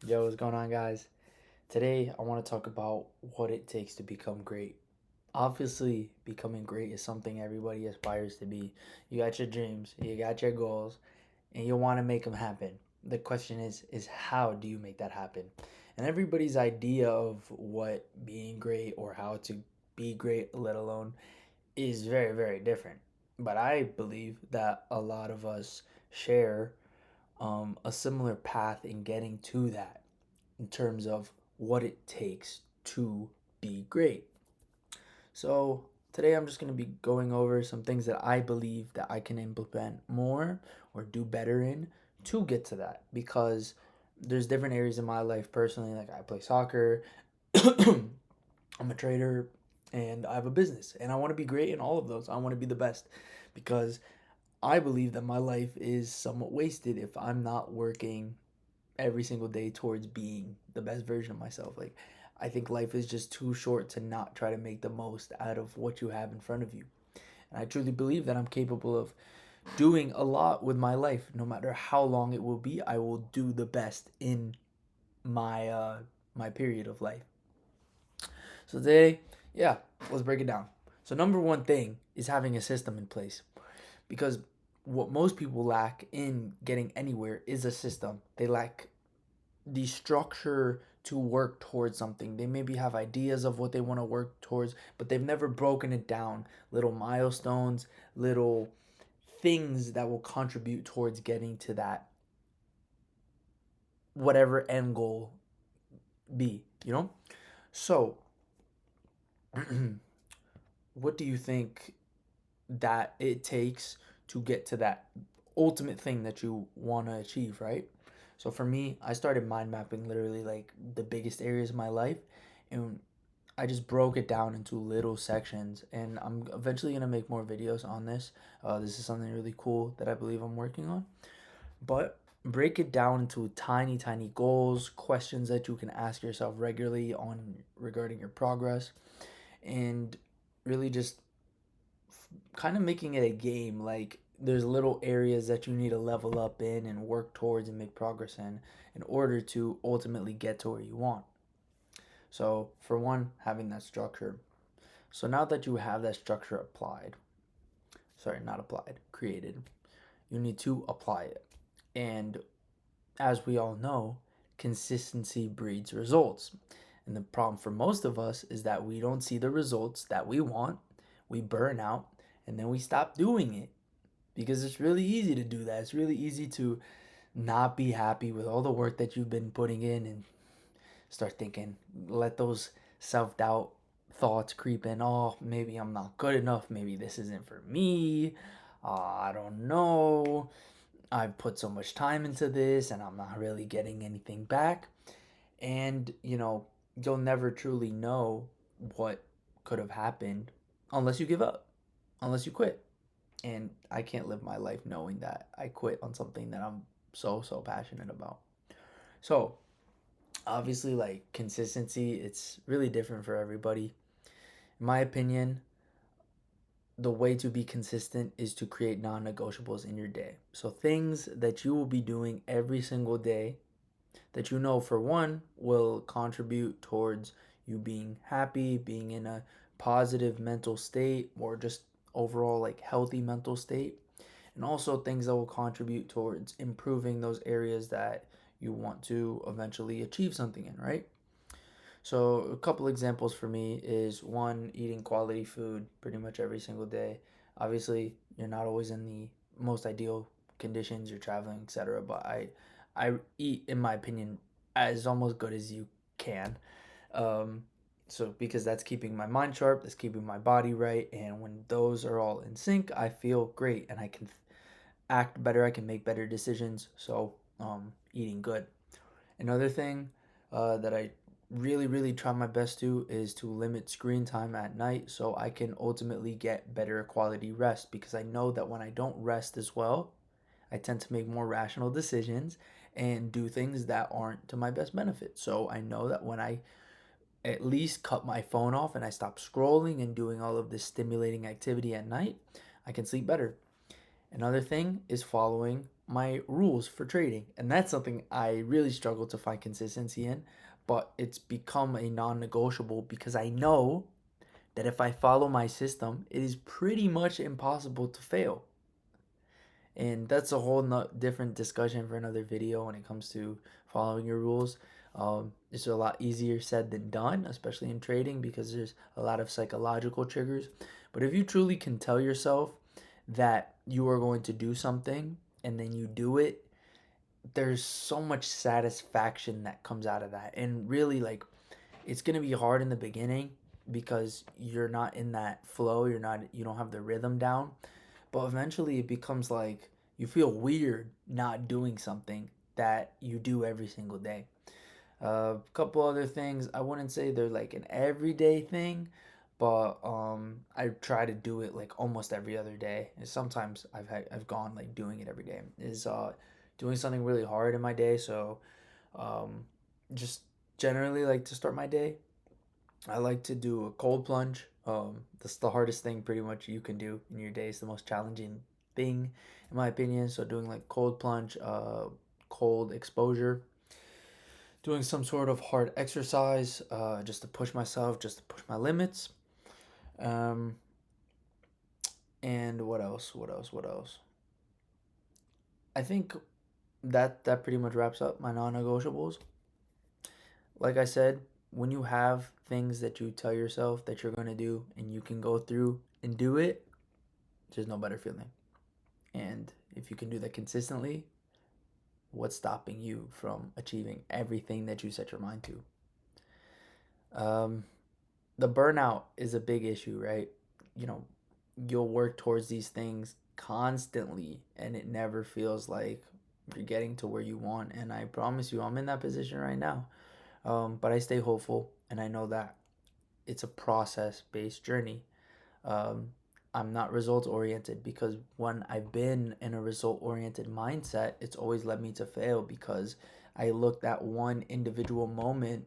Yo, what's going on, guys? Today, I want to talk about what it takes to become great. Obviously, becoming great is something everybody aspires to be. You got your dreams, you got your goals, and you want to make them happen. The question is how do you make that happen? And everybody's idea of what being great or how to be great, let alone, is very, very different. But I believe that a lot of us share a similar path in getting to that in terms of what it takes to be great. So today I'm just going to be going over some things that I believe that I can implement more or do better in to get to that because there's different areas in my life personally, like I play soccer, I'm a trader, and I have a business and I want to be great in all of those. I want to be the best because I believe that my life is somewhat wasted if I'm not working every single day towards being the best version of myself. Like, I think life is just too short to not try to make the most out of what you have in front of you. And I truly believe that I'm capable of doing a lot with my life. No matter how long it will be, I will do the best in my period of life. So today, yeah, let's break it down. So number one thing is having a system in place because what most people lack in getting anywhere is a system. They lack the structure to work towards something. They maybe have ideas of what they want to work towards, but they've never broken it down. Little milestones, little things that will contribute towards getting to that whatever end goal be. So, what do you think that it takes to get to that ultimate thing that you want to achieve, right? So for me, I started mind mapping literally like the biggest areas of my life, and I just broke it down into little sections, and I'm eventually gonna make more videos on this. This is something really cool that I believe I'm working on. But break it down into tiny, tiny goals, questions that you can ask yourself regularly on regarding your progress, and really just kind of making it a game. Like there's little areas that you need to level up in and work towards and make progress in order to ultimately get to where you want. So, for one, having that structure. So, now that you have that structure applied, sorry, not applied, created, you need to apply it. And as we all know, consistency breeds results. And the problem for most of us is that we don't see the results that we want, we burn out, and then we stop doing it because it's really easy to do that. It's really easy to not be happy with all the work that you've been putting in and start thinking, let those self doubt thoughts creep in. Oh, maybe I'm not good enough. Maybe this isn't for me. I don't know. I've put so much time into this and I'm not really getting anything back. And, you'll never truly know what could have happened unless you give up, unless you quit. And I can't live my life knowing that I quit on something that I'm so, so passionate about. So, obviously, like consistency, it's really different for everybody. In my opinion, the way to be consistent is to create non negotiables in your day. So, things that you will be doing every single day that you know, for one, will contribute towards you being happy, being in a positive mental state, or just overall like healthy mental state. And also things that will contribute towards improving those areas that you want to eventually achieve something in, right? So, a couple examples for me is one, eating quality food pretty much every single day. Obviously, you're not always in the most ideal conditions, you're traveling, etc. But I eat, in my opinion, as almost good as you can. Um, so, because that's keeping my mind sharp, that's keeping my body right. And when those are all in sync, I feel great and I can act better, I can make better decisions. So, eating good. Another thing that I really, really try my best to is to limit screen time at night so I can ultimately get better quality rest because I know that when I don't rest as well, I tend to make more rational decisions and do things that aren't to my best benefit. So I know that when I at least cut my phone off and I stop scrolling and doing all of this stimulating activity at night, I can sleep better. Another thing is following my rules for trading. And that's something I really struggle to find consistency in, but it's become a non negotiable because I know that if I follow my system, it is pretty much impossible to fail. And that's a whole different discussion for another video when it comes to following your rules. It's a lot easier said than done, especially in trading, because there's a lot of psychological triggers. But if you truly can tell yourself that you are going to do something and then you do it, there's so much satisfaction that comes out of that. And really, like, it's going to be hard in the beginning because you're not in that flow, you don't have the rhythm down, but eventually it becomes like you feel weird not doing something that you do every single day. A couple other things, I wouldn't say they're like an everyday thing, but I try to do it like almost every other day. And sometimes I've gone like doing it every day. Is doing something really hard in my day. So um, just generally like to start my day, I like to do a cold plunge. That's the hardest thing pretty much you can do in your day. It's the most challenging thing, in my opinion. So doing like cold plunge, cold exposure, doing some sort of hard exercise, just to push myself, just to push my limits. Um, and what else? What else? What else? I think that pretty much wraps up my non-negotiables. Like I said, when you have things that you tell yourself that you're going to do and you can go through and do it, there's no better feeling. And if you can do that consistently, what's stopping you from achieving everything that you set your mind to? Um, the burnout is a big issue, right? You know, you'll work towards these things constantly and it never feels like you're getting to where you want. And I promise you, I'm in that position right now. But I stay hopeful and I know that it's a process based journey. Um, I'm not result oriented because when I've been in a result oriented mindset, it's always led me to fail because I looked at one individual moment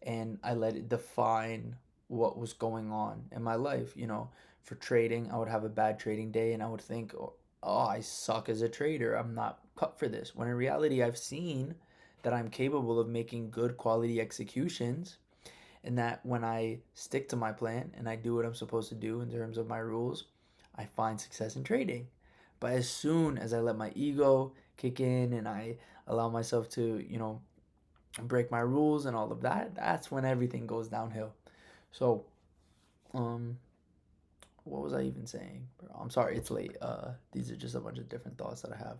and I let it define what was going on in my life. You know, for trading, I would have a bad trading day and I would think, oh, I suck as a trader. I'm not cut for this. When in reality, I've seen that I'm capable of making good quality executions and that when I stick to my plan and I do what I'm supposed to do in terms of my rules, I find success in trading. But as soon as I let my ego kick in and I allow myself to, break my rules and all of that, that's when everything goes downhill. So, um, what was I even saying? Bro, I'm sorry, it's late. These are just a bunch of different thoughts that I have.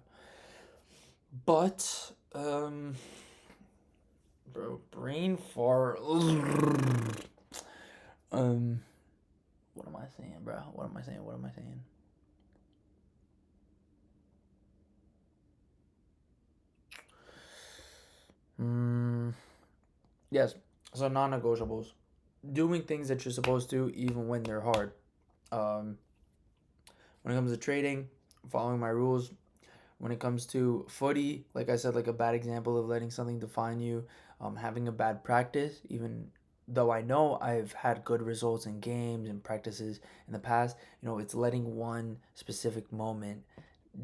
But, bro, brain fart. um, what am I saying, bro? What am I saying? What am I saying? Mm, yes. So non-negotiables. Doing things that you're supposed to, even when they're hard. Um, when it comes to trading, following my rules. When it comes to footy, like I said, like a bad example of letting something define you, having a bad practice, even though I know I've had good results in games and practices in the past, it's letting one specific moment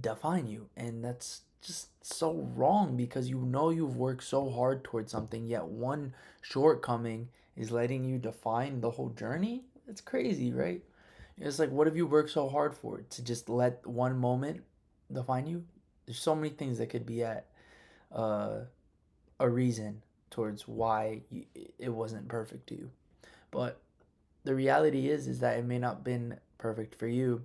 define you. And that's just so wrong because you've worked so hard towards something, yet one shortcoming is letting you define the whole journey. It's crazy, right? It's like, what have you worked so hard for? To just let one moment define you? There's so many things that could be at uh, a reason towards why it wasn't perfect to you. But the reality is that it may not been perfect for you,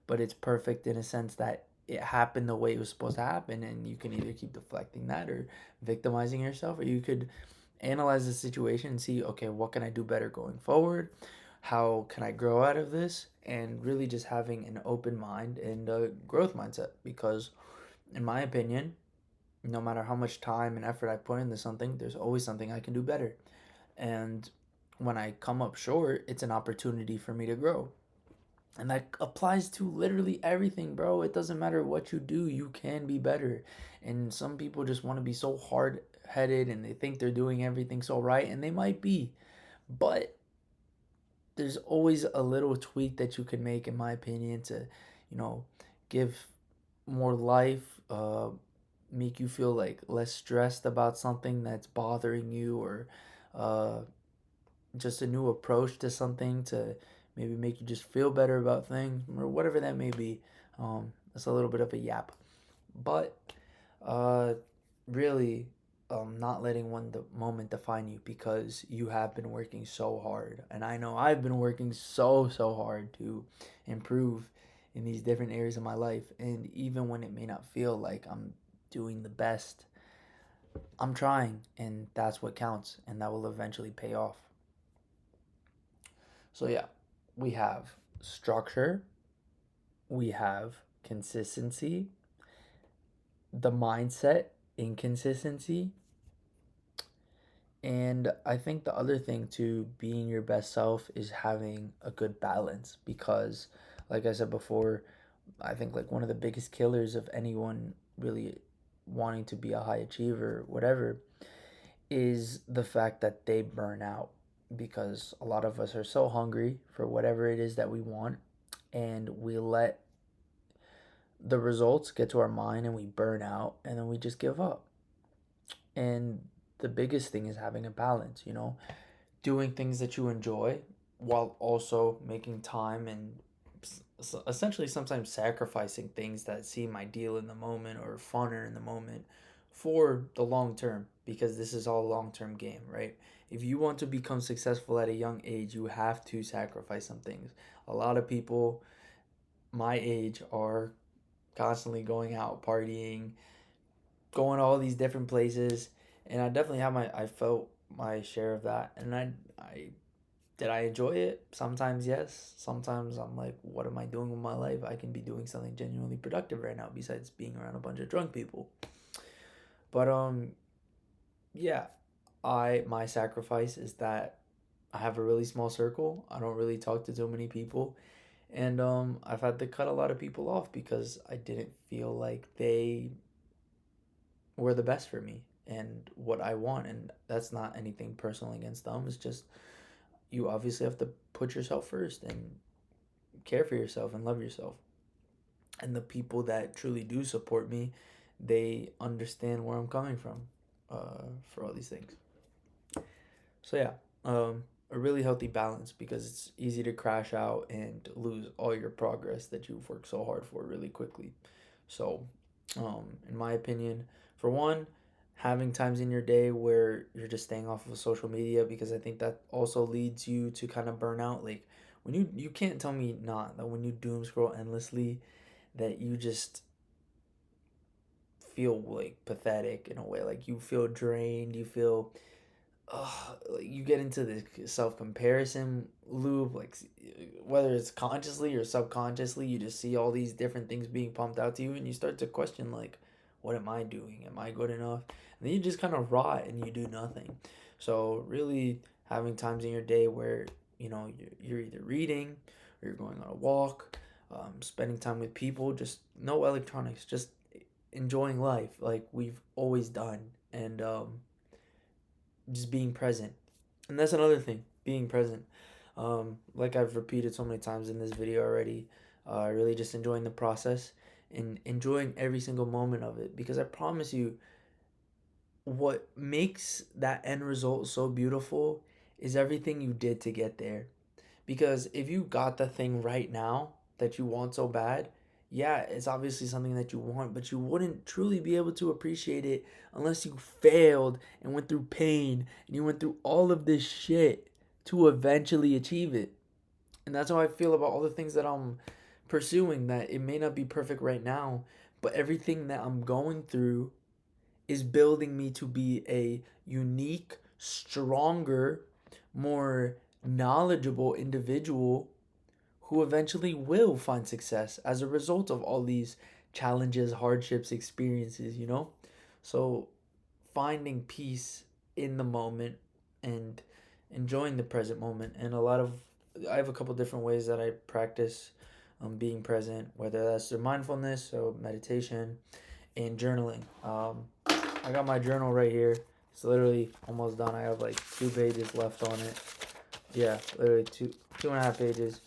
but it's perfect in a sense that it happened the way it was supposed to happen, and you can either keep deflecting that or victimizing yourself, or you could analyze the situation and see, okay, what can I do better going forward? How can I grow out of this? And really just having an open mind and a growth mindset, because in my opinion, no matter how much time and effort I put into something, there's always something I can do better. And when I come up short, it's an opportunity for me to grow. And that applies to literally everything, bro. It doesn't matter what you do, you can be better. And some people just want to be so hard headed and they think they're doing everything so right, and they might be. But there's always a little tweak that you can make, in my opinion, to, you know, give more life make you feel like less stressed about something that's bothering you, or uh, just a new approach to something to maybe make you just feel better about things, or whatever that may be. That's a little bit of a yap, but uh, really, not letting moment define you, because you have been working so hard, and I know I've been working so hard to improve in these different areas of my life, and even when it may not feel like I'm doing the best, I'm trying, and that's what counts, and that will eventually pay off. So yeah, we have structure, we have consistency, the mindset, inconsistency, and I think the other thing to being your best self is having a good balance, because like I said before, I think like one of the biggest killers of anyone really wanting to be a high achiever, whatever, is the fact that they burn out, because a lot of us are so hungry for whatever it is that we want, and we let the results get to our mind and we burn out, and then we just give up. And the biggest thing is having a balance, doing things that you enjoy while also making time and essentially sometimes sacrificing things that seem ideal in the moment or funner in the moment for the long term, because this is all a long term game, right? If you want to become successful at a young age, you have to sacrifice some things. A lot of people my age are constantly going out partying, going to all these different places, and I felt my share of that, and I did I enjoy it? Sometimes yes. Sometimes I'm like, what am I doing with my life? I can be doing something genuinely productive right now besides being around a bunch of drunk people. But yeah, I my sacrifice is that I have a really small circle. I don't really talk to too many people, and I've had to cut a lot of people off because I didn't feel like they were the best for me and what I want, and that's not anything personal against them. It's just you obviously have to put yourself first and care for yourself and love yourself. And the people that truly do support me, they understand where I'm coming from for all these things. So yeah, a really healthy balance, because it's easy to crash out and lose all your progress that you've worked so hard for really quickly. So, in my opinion, for one, having times in your day where you're just staying off of social media, because I think that also leads you to kind of burn out. Like when you can't tell me not that when you doom scroll endlessly, that you just feel like pathetic in a way. Like you feel drained. You feel like you get into the self comparison loop, like whether it's consciously or subconsciously, you just see all these different things being pumped out to you, and you start to question like, what am I doing? Am I good enough? And then you just kind of rot and you do nothing. So really, having times in your day where you're either reading or you're going on a walk, spending time with people, just no electronics, just enjoying life like we've always done, and just being present. And that's another thing, being present. Like I've repeated so many times in this video already, really just enjoying the process and enjoying every single moment of it, because I promise you, what makes that end result so beautiful is everything you did to get there. Because if you got the thing right now that you want so bad, yeah, it's obviously something that you want, but you wouldn't truly be able to appreciate it unless you failed and went through pain and you went through all of this shit to eventually achieve it. And that's how I feel about all the things that I'm pursuing, that it may not be perfect right now, but everything that I'm going through is building me to be a unique, stronger, more knowledgeable individual who eventually will find success as a result of all these challenges, hardships, experiences. So finding peace in the moment and enjoying the present moment. And I have a couple different ways that I practice being present, whether that's through mindfulness or meditation and journaling. I got my journal right here. It's literally almost done. I have like 2 pages left on it. Yeah, literally two and a half pages.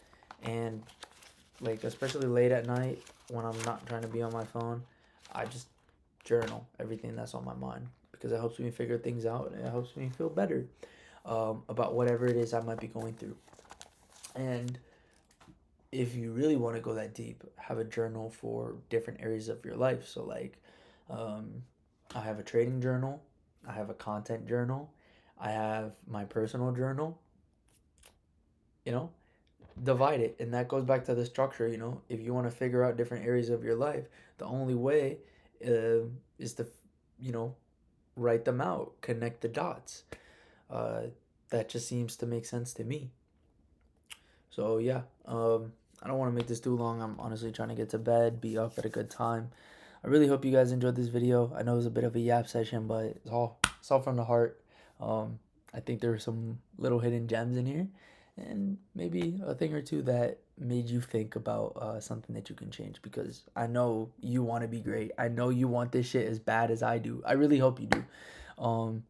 And like especially late at night when I'm not trying to be on my phone, I just journal everything that's on my mind because it helps me figure things out and it helps me feel better about whatever it is I might be going through. And if you really want to go that deep, have a journal for different areas of your life. So, like, um, I have a trading journal, I have a content journal, I have my personal journal, you know, divide it. And that goes back to the structure, if you want to figure out different areas of your life, the only way is to, you know, write them out, connect the dots. Uh, that just seems to make sense to me. So yeah, I don't want to make this too long. I'm honestly trying to get to bed, be up at a good time. I really hope you guys enjoyed this video. I know it was a bit of a yap session, but it's all from the heart. Um, I think there were some little hidden gems in here, and maybe a thing or two that made you think about something that you can change. Because I know you want to be great. I know you want this shit as bad as I do. I really hope you do. Um,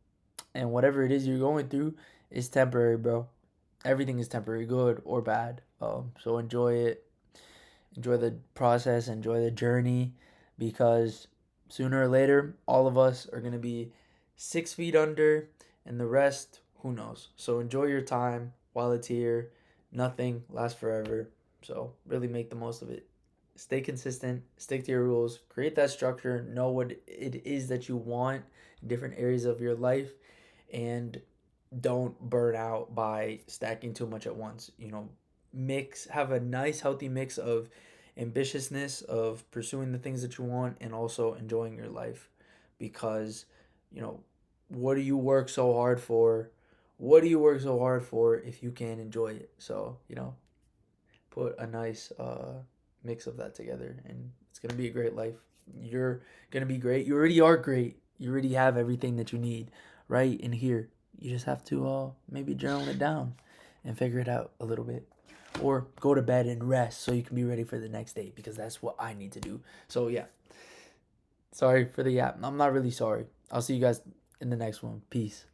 and whatever it is you're going through is temporary, bro. Everything is temporary, good or bad. So enjoy it, enjoy the process, enjoy the journey, because sooner or later, all of us are gonna be 6 feet under, and the rest, who knows? So enjoy your time while it's here. Nothing lasts forever. So really make the most of it. Stay consistent, stick to your rules, create that structure, know what it is that you want in different areas of your life, and don't burn out by stacking too much at once. Have a nice healthy mix of ambitiousness, of pursuing the things that you want, and also enjoying your life. Because you know what do you work so hard for? What do you work so hard for if you can't enjoy it? So put a nice mix of that together, and it's gonna be a great life. You're gonna be great. You already are great. You already have everything that you need right in here. You just have to maybe journal it down and figure it out a little bit, or go to bed and rest so you can be ready for the next day, because that's what I need to do. So yeah, sorry for the yap. I'm not really sorry. I'll see you guys in the next one. Peace.